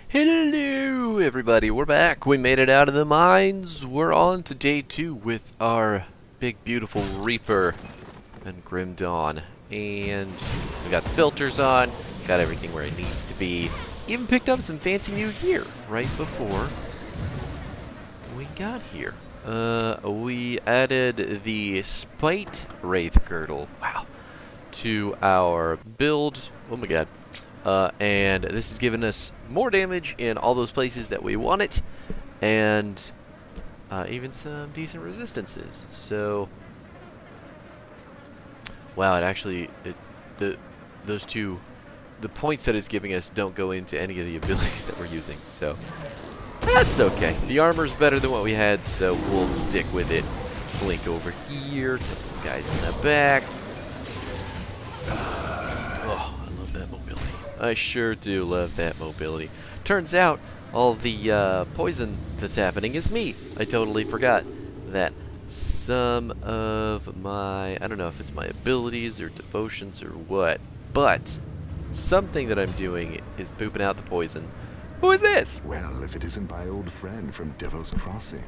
Hello, everybody. We're back. We made it out of the mines. We're on to day 2 with our big, beautiful Reaper and Grim Dawn. And we got the filters on, got everything where it needs to be. Even picked up some fancy new gear right before we got here. We added the Spite Wraith Girdle, wow, to our build. Oh my god. And this has given us more damage in all those places that we want it, and even some decent resistances. So, wow, the points that it's giving us don't go into any of the abilities that we're using. So, that's okay. The armor's better than what we had, so we'll stick with it. Blink over here, get some guys in the back. I sure do love that mobility. Turns out, all the poison that's happening is me. I totally forgot that some of my, I don't know if it's my abilities or devotions or what, but something that I'm doing is pooping out the poison. Who is this? Well, if it isn't my old friend from Devil's Crossing.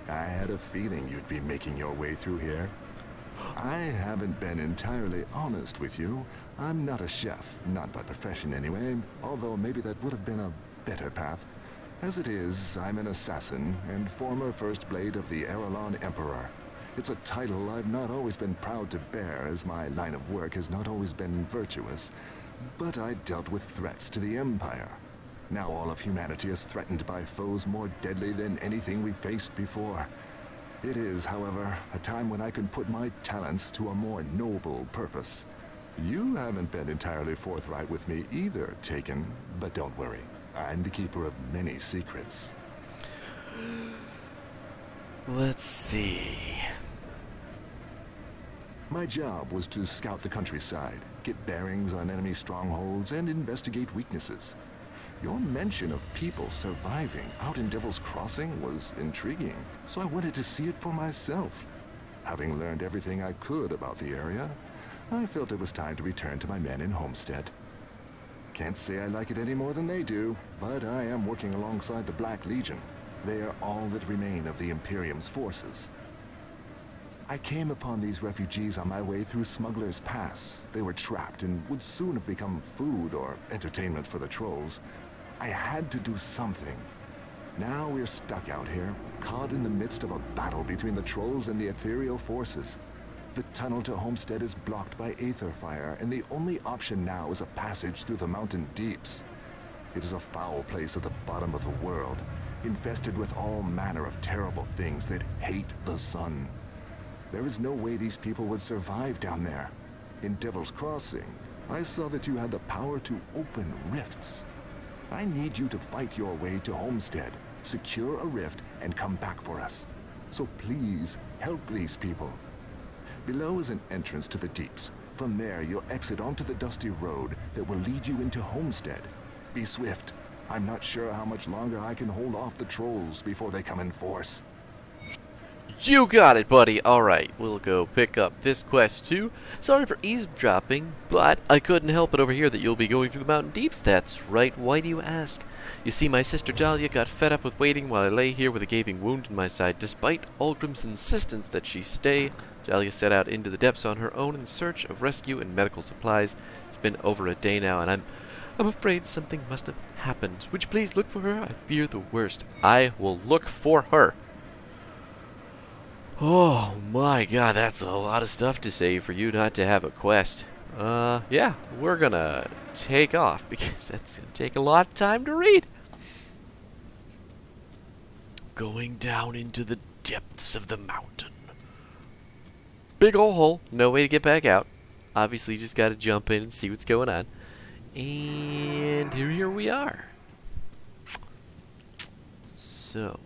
I had a feeling you'd be making your way through here. I haven't been entirely honest with you. I'm not a chef, not by profession anyway, although maybe that would have been a better path. As it is, I'm an assassin and former First Blade of the Erelon Emperor. It's a title I've not always been proud to bear, as my line of work has not always been virtuous. But I dealt with threats to the Empire. Now all of humanity is threatened by foes more deadly than anything we faced before. It is, however, a time when I can put my talents to a more noble purpose. You haven't been entirely forthright with me either, Taken, but don't worry. I'm the keeper of many secrets. Let's see. My job was to scout the countryside, get bearings on enemy strongholds, and investigate weaknesses. Your mention of people surviving out in Devil's Crossing was intriguing, so I wanted to see it for myself. Having learned everything I could about the area, I felt it was time to return to my men in Homestead. Can't say I like it any more than they do, but I am working alongside the Black Legion. They are all that remain of the Imperium's forces. I came upon these refugees on my way through Smuggler's Pass. They were trapped and would soon have become food or entertainment for the trolls. I had to do something. Now we're stuck out here, caught in the midst of a battle between the trolls and the ethereal forces. The tunnel to Homestead is blocked by aether fire, and the only option now is a passage through the mountain deeps. It is a foul place at the bottom of the world, infested with all manner of terrible things that hate the sun. There is no way these people would survive down there. In Devil's Crossing, I saw that you had the power to open rifts. I need you to fight your way to Homestead, secure a rift, and come back for us. So please, help these people. Below is an entrance to the deeps. From there, you'll exit onto the dusty road that will lead you into Homestead. Be swift. I'm not sure how much longer I can hold off the trolls before they come in force. You got it, buddy. Alright, we'll go pick up this quest too. Sorry for eavesdropping, but I couldn't help it over here that you'll be going through the mountain deeps. That's right, why do you ask? You see, my sister Dahlia got fed up with waiting while I lay here with a gaping wound in my side. Despite Ulgrim's insistence that she stay, Dahlia set out into the depths on her own in search of rescue and medical supplies. It's been over a day now, and I'm afraid something must have happened. Would you please look for her? I fear the worst. I will look for her. Oh my god, that's a lot of stuff to say for you not to have a quest. Yeah, we're gonna take off because that's gonna take a lot of time to read. Going down into the depths of the mountain. Big ol' hole, no way to get back out. Obviously, you just gotta jump in and see what's going on. And here we are. So,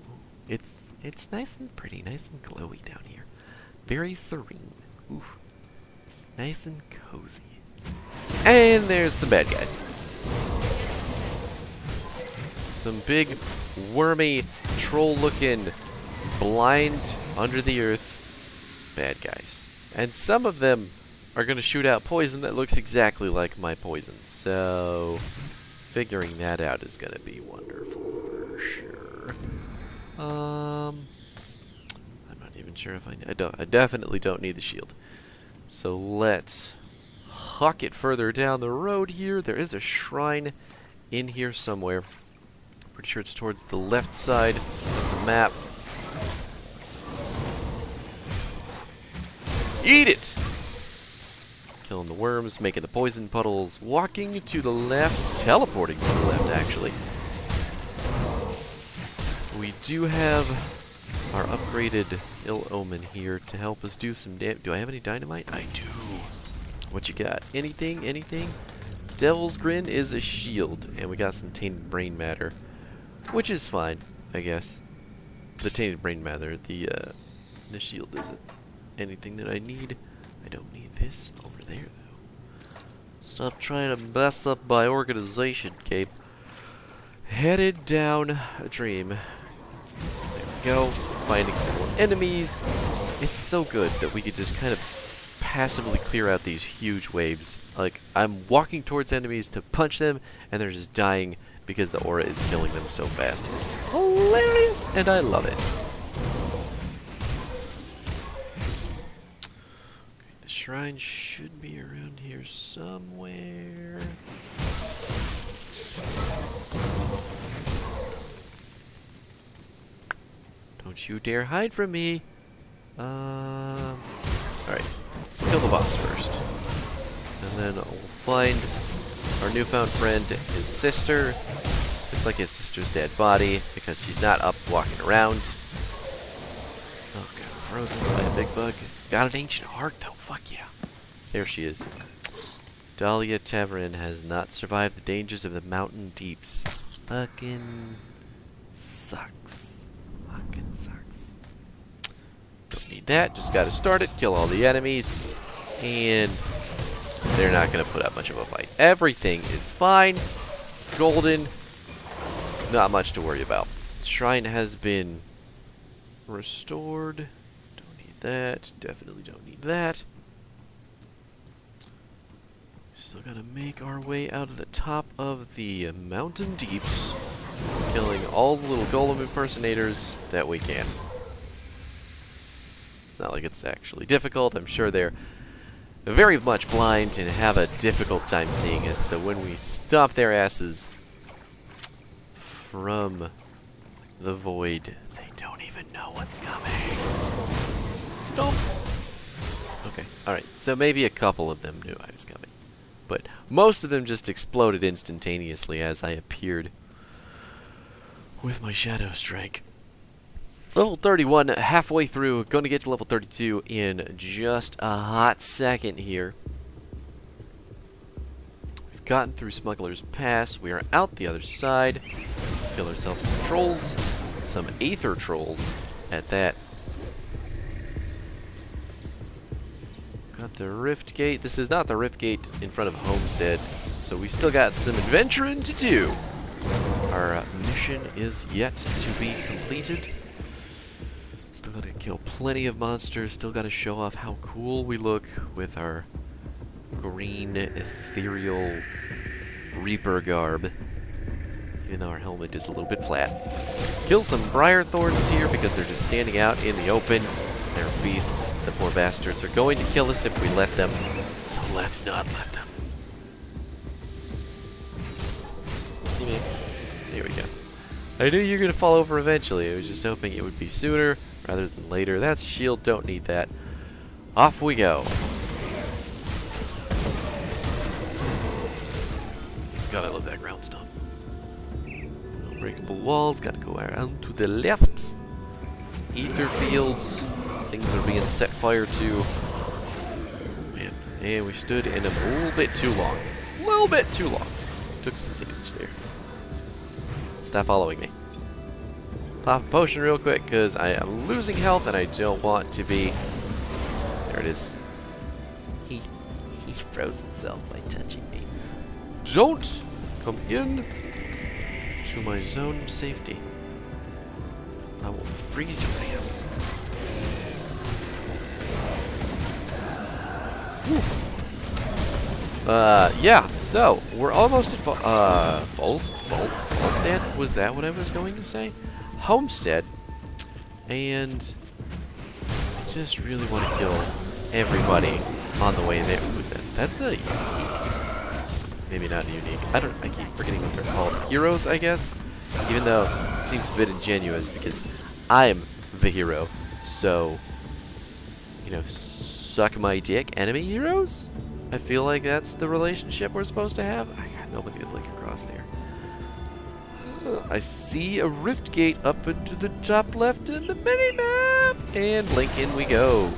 it's nice and pretty, nice and glowy down here. Very serene. Oof. It's nice and cozy. And there's some bad guys. Some big, wormy, troll-looking, blind, under-the-earth bad guys. And some of them are going to shoot out poison that looks exactly like my poison. So, figuring that out is going to be wonderful for sure. I'm not even sure if I definitely don't need the shield. So let's huck it further down the road here. There is a shrine in here somewhere. Pretty sure it's towards the left side of the map. Eat it! Killing the worms, making the poison puddles, walking to the left, teleporting to the left actually. We do have our upgraded Ill Omen here to help us do some damage. Do I have any dynamite? I do. What you got? Anything? Anything? Devil's Grin is a shield, and we got some tainted brain matter, which is fine, I guess. The tainted brain matter, the shield isn't anything that I need. I don't need this over there, though. Stop trying to mess up my organization, Gabe. Headed down a dream. There we go. Finding some more enemies. It's so good that we could just kind of passively clear out these huge waves. Like, I'm walking towards enemies to punch them, and they're just dying because the aura is killing them so fast. It's hilarious, and I love it. Okay, the shrine should be around here somewhere. Don't you dare hide from me. Alright. Kill the boss first. And then we'll find our newfound friend, his sister. It's like his sister's dead body because she's not up walking around. Oh god, frozen by a big bug. Got an ancient heart though, fuck yeah. There she is. Dahlia Tavern has not survived the dangers of the mountain deeps. Fucking sucks. Fucking sucks. Don't need that, just gotta start it, kill all the enemies, and they're not gonna put up much of a fight. Everything is fine. Golden. Not much to worry about. Shrine has been restored. Don't need that. Definitely don't need that. Still gotta make our way out of the top of the mountain deeps, killing all the little golem impersonators that we can. Not like it's actually difficult. I'm sure they're very much blind and have a difficult time seeing us, so when we stop their asses from the void, they don't even know what's coming. Stop! Okay, alright, so maybe a couple of them knew I was coming. But most of them just exploded instantaneously as I appeared with my Shadow Strike. Level 31, halfway through, going to get to level 32 in just a hot second here. We've gotten through Smuggler's Pass, we are out the other side. Kill ourselves some trolls, some Aether trolls at that. Got the Rift Gate. This is not the Rift Gate in front of Homestead, so we still got some adventuring to do. Our mission is yet to be completed. Still gotta kill plenty of monsters, still gotta show off how cool we look with our green, ethereal Reaper garb. Even though our helmet is a little bit flat. Kill some Briar Thorns here because they're just standing out in the open. They're beasts. The poor bastards are going to kill us if we let them, so let's not let them. Here we go. I knew you were going to fall over eventually. I was just hoping it would be sooner rather than later. That's a shield. Don't need that. Off we go. God, I love that ground stomp. Unbreakable walls. Gotta go around to the left. Ether fields. Things are being set fire to. Man. And we stood in them a little bit too long. A little bit too long. Took some damage there. Stop following me. Pop a potion real quick because I am losing health and I don't want to be. There it is. He froze himself by touching me. Don't come in to my zone of safety. I will freeze your ass. Yeah, So, we're almost at Volstead? Was that what I was going to say? Homestead. And just really want to kill everybody on the way there. Who's that? That's a... Maybe not unique. I keep forgetting what they're called. Heroes, I guess? Even though it seems a bit ingenuous because I'm the hero. So, you know, suck my dick, enemy heroes? I feel like that's the relationship we're supposed to have. I got nobody to blink across there. I see a rift gate up into the top left in the mini-map. And blink in we go.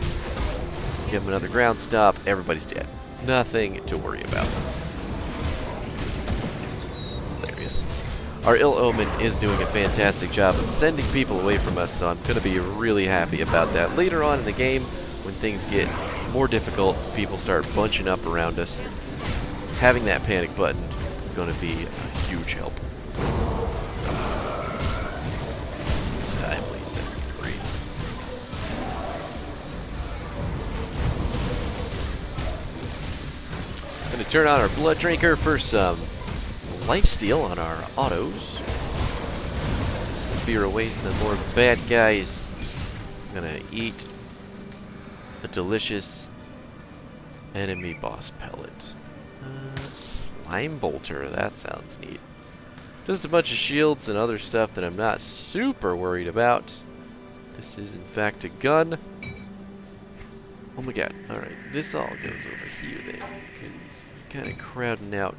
Give them another ground stop. Everybody's dead. Nothing to worry about. It's hilarious. Our Ill Omen is doing a fantastic job of sending people away from us, so I'm going to be really happy about that. Later on in the game, when things get more difficult, people start bunching up around us. Having that panic button is going to be a huge help. This time, please. That'd be great. Going to turn on our Blood Drinker for some lifesteal on our autos. Fear away some more bad guys. I'm going to eat a delicious enemy boss pellet. Slime bolter, that sounds neat. Just a bunch of shields and other stuff that I'm not super worried about. This is in fact a gun. Oh my god, alright, this all goes over here then. Because kind of crowding out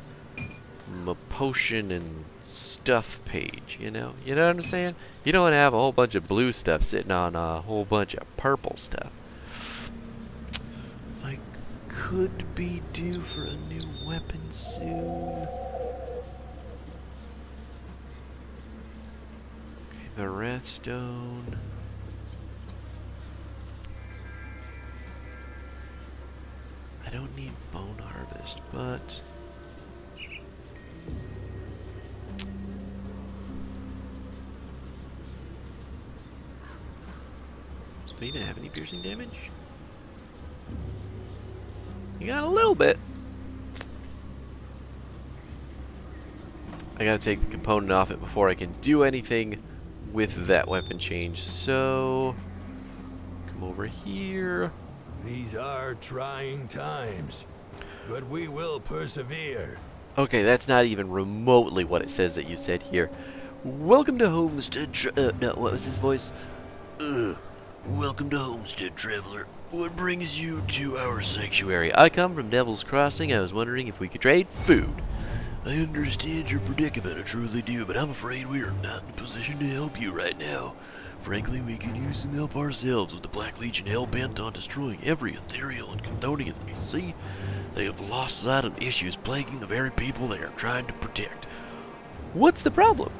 my potion and stuff page, you know? You know what I'm saying? You don't want to have a whole bunch of blue stuff sitting on a whole bunch of purple stuff. Could be due for a new weapon soon. Okay, the redstone. I don't need bone harvest, but do they even have any piercing damage? You got a little bit. I gotta take the component off it before I can do anything with that weapon change. So, come over here. These are trying times, but we will persevere. Okay, that's not even remotely what it says that you said here. Welcome to Homestead. No, what was his voice? Welcome to Homestead, traveler. What brings you to our sanctuary? I come from Devil's Crossing. I was wondering if we could trade food. I understand your predicament, I truly do, but I'm afraid we are not in a position to help you right now. Frankly, we could use some help ourselves with the Black Legion hell-bent on destroying every ethereal and Chthonian they see. They have lost sight of issues plaguing the very people they are trying to protect. What's the problem?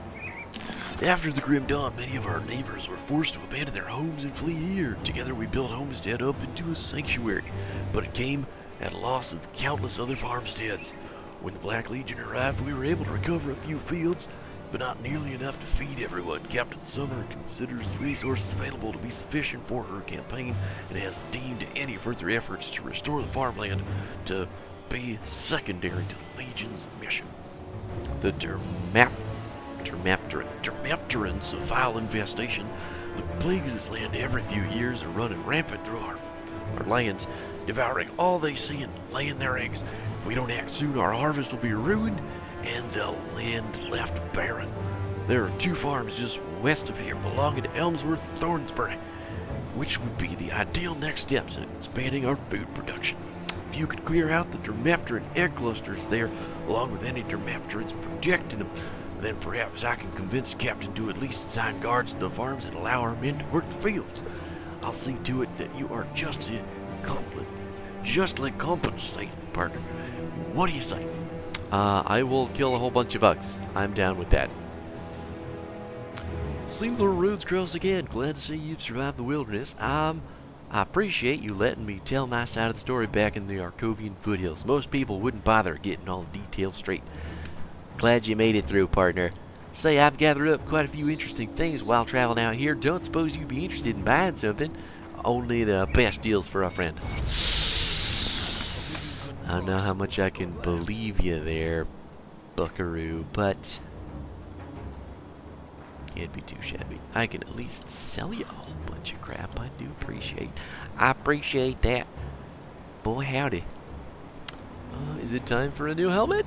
After the Grim Dawn, many of our neighbors were forced to abandon their homes and flee here. Together we built Homestead up into a sanctuary, but it came at a loss of countless other farmsteads. When the Black Legion arrived, we were able to recover a few fields, but not nearly enough to feed everyone. Captain Summer considers the resources available to be sufficient for her campaign, and has deemed any further efforts to restore the farmland to be secondary to the Legion's mission. The Dermapterans of vile infestation that plagues this land every few years are running rampant through our lands, devouring all they see and laying their eggs. If we don't act soon, our harvest will be ruined and the land left barren. There are 2 farms just west of here belonging to Elmsworth and Thornsbury, which would be the ideal next steps in expanding our food production. If you could clear out the Dermapteran egg clusters there, along with any Dermapterans protecting them, then perhaps I can convince the captain to at least assign guards to the farms and allow our men to work the fields. I'll see to it that you are justly compensated, partner. What do you say? I will kill a whole bunch of bugs. I'm down with that. Seems our roads cross again. Glad to see you've survived the wilderness. I appreciate you letting me tell my side of the story back in the Arkovian foothills. Most people wouldn't bother getting all the details straight. Glad you made it through, partner. Say, I've gathered up quite a few interesting things while traveling out here. Don't suppose you'd be interested in buying something. Only the best deals for a friend. I don't know how much I can believe you there, buckaroo, but can't be too shabby. I can at least sell you a whole bunch of crap. I do appreciate. I appreciate that. Boy, howdy. Is it time for a new helmet?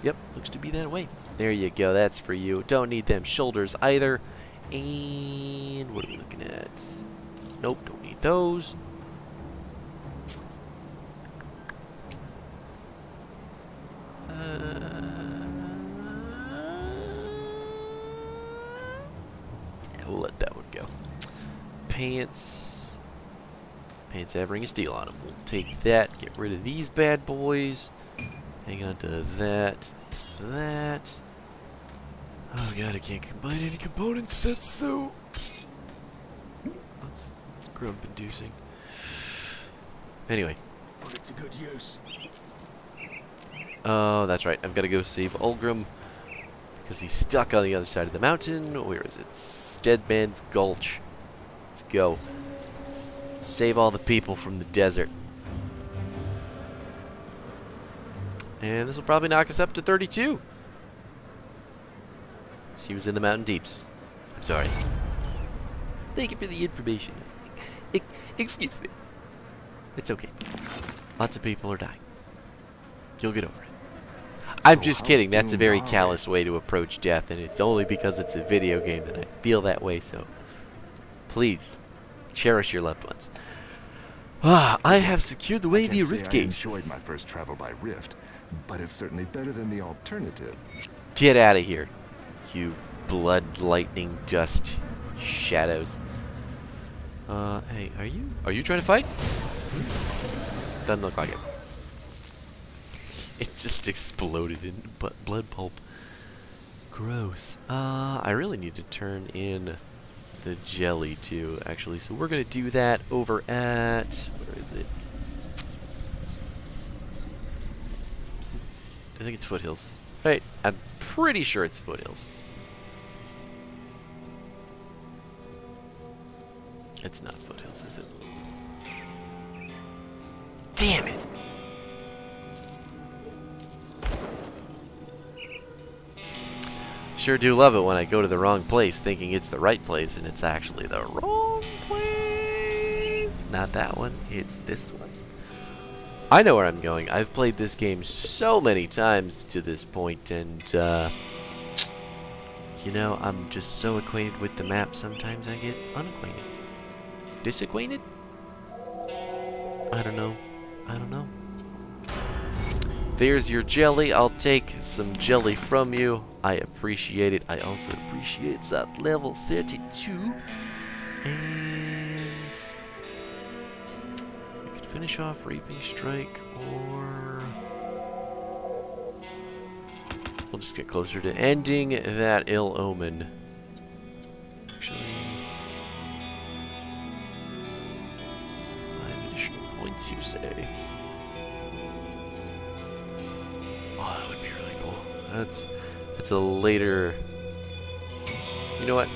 Yep, looks to be that way. There you go, that's for you. Don't need them shoulders either. And what are we looking at? Nope, don't need those. Yeah, we'll let that one go. Pants. Pants have ring of steel on them. We'll take that. Get rid of these bad boys. Hang on to that. That. Oh god, I can't combine any components. That's so. That's grump inducing. Anyway. Put it to good use. Oh, that's right. I've got to go save Ulgrim because he's stuck on the other side of the mountain. Where is it? Steadman's Gulch. Let's go. Save all the people from the desert. And this will probably knock us up to 32. She was in the mountain deeps. I'm sorry. Thank you for the information. Excuse me. It's okay. Lots of people are dying. You'll get over it. I'm just kidding. That's a very callous way to approach death, and it's only because it's a video game that I feel that way, so please cherish your loved ones. I have secured the way via Rift I Gate. enjoyed my first travel by Rift, but it's certainly better than the alternative. Get out of here, you blood, lightning, dust, shadows. Hey, are you trying to fight? Doesn't look like it. It just exploded in blood pulp. Gross. I really need to turn in the jelly too, actually. So we're gonna do that over at, where is it? I think it's Foothills. Right, I'm pretty sure it's Foothills. It's not Foothills, is it? Damn it! Sure do love it when I go to the wrong place thinking it's the right place and it's actually the wrong place. Not that one, it's this one. I know where I'm going. I've played this game so many times to this point, and you know, I'm just so acquainted with the map, sometimes I get unacquainted. Disacquainted? I don't know. There's your jelly. I'll take some jelly from you. I appreciate it. I also appreciate that level 32. And we could finish off Reaping Strike, or we'll just get closer to ending that ill omen. Actually, 5 additional points, you say? Oh, that would be really cool. That's a later. You know what?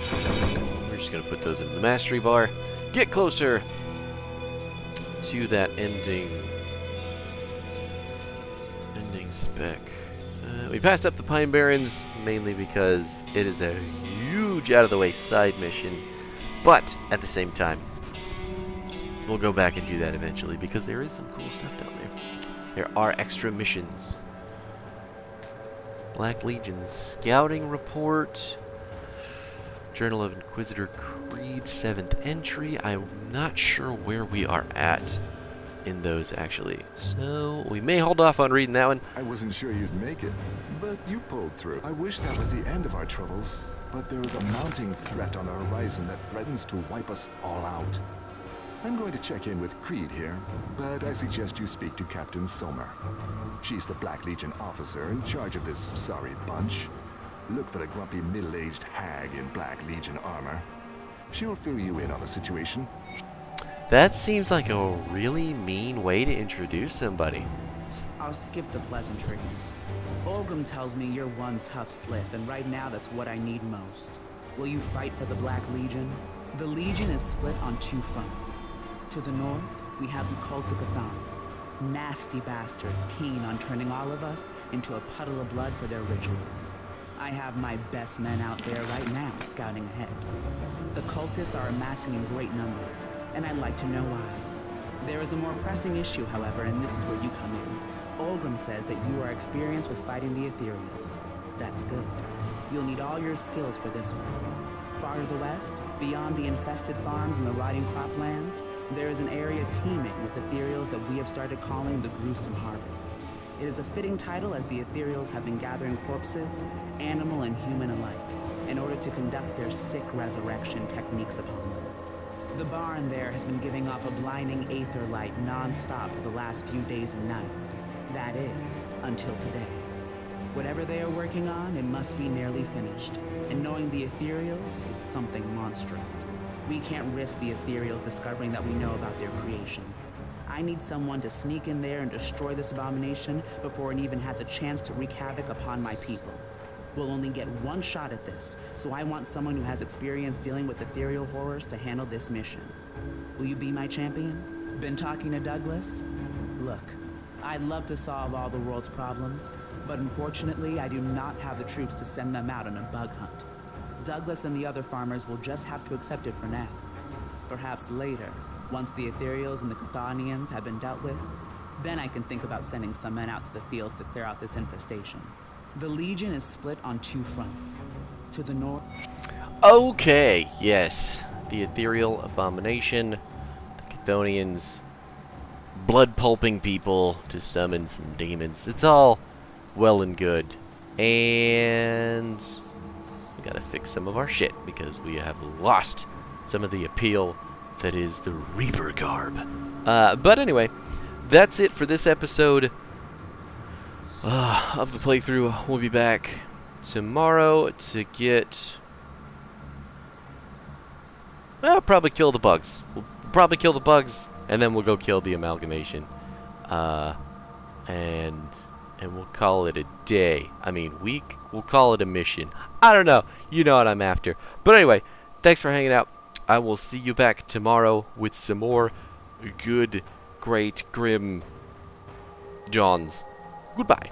We're just gonna put those in the mastery bar. Get closer to that ending spec. We passed up the Pine Barrens mainly because it is a huge out-of-the-way side mission, but at the same time, we'll go back and do that eventually because there is some cool stuff down there. There are extra missions. Black Legion Scouting Report. Journal of Inquisitor Creed 7th entry. I'm not sure where we are at in those, actually. So, we may hold off on reading that one. I wasn't sure you'd make it, but you pulled through. I wish that was the end of our troubles, but there is a mounting threat on the horizon that threatens to wipe us all out. I'm going to check in with Creed here, but I suggest you speak to Captain Sommer. She's the Black Legion officer in charge of this sorry bunch. Look for the grumpy middle-aged hag in Black Legion armor. She'll fill you in on the situation. That seems like a really mean way to introduce somebody. I'll skip the pleasantries. Ulgrim tells me you're one tough slip, and right now that's what I need most. Will you fight for the Black Legion? The Legion is split on two fronts. To the north, we have the Cult of Cthon. Nasty bastards keen on turning all of us into a puddle of blood for their rituals. I have my best men out there right now scouting ahead. The cultists are amassing in great numbers, and I'd like to know why. There is a more pressing issue, however, and this is where you come in. Olgrim says that you are experienced with fighting the Ethereals. That's good. You'll need all your skills for this one. Far to the west, beyond the infested farms and the rotting croplands, there is an area teeming with Ethereals that we have started calling the Gruesome Harvest. It is a fitting title as the Ethereals have been gathering corpses, animal and human alike, in order to conduct their sick resurrection techniques upon them. The barn there has been giving off a blinding aether light non-stop for the last few days and nights. That is, until today. Whatever they are working on, it must be nearly finished. And knowing the Ethereals, it's something monstrous. We can't risk the Ethereals discovering that we know about their creation. I need someone to sneak in there and destroy this abomination before it even has a chance to wreak havoc upon my people. We'll only get one shot at this, so I want someone who has experience dealing with ethereal horrors to handle this mission. Will you be my champion? Been talking to Douglas? Look, I'd love to solve all the world's problems, but unfortunately I do not have the troops to send them out on a bug hunt. Douglas and the other farmers will just have to accept it for now. Perhaps later, once the Ethereals and the Chthonians have been dealt with, then I can think about sending some men out to the fields to clear out this infestation. The Legion is split on two fronts. To the north... Okay, yes. The Ethereal Abomination, the Chthonians, blood-pulping people to summon some demons. It's all well and good. And we gotta fix some of our shit because we have lost some of the appeal that is the Reaper garb. But anyway, that's it for this episode of the playthrough. We'll be back tomorrow to get... Well, probably kill the bugs. We'll probably kill the bugs, and then we'll go kill the amalgamation. And we'll call it a day. I mean, week? We'll call it a mission. I don't know. You know what I'm after. But anyway, thanks for hanging out. I will see you back tomorrow with some more good, great, grim Johns. Goodbye.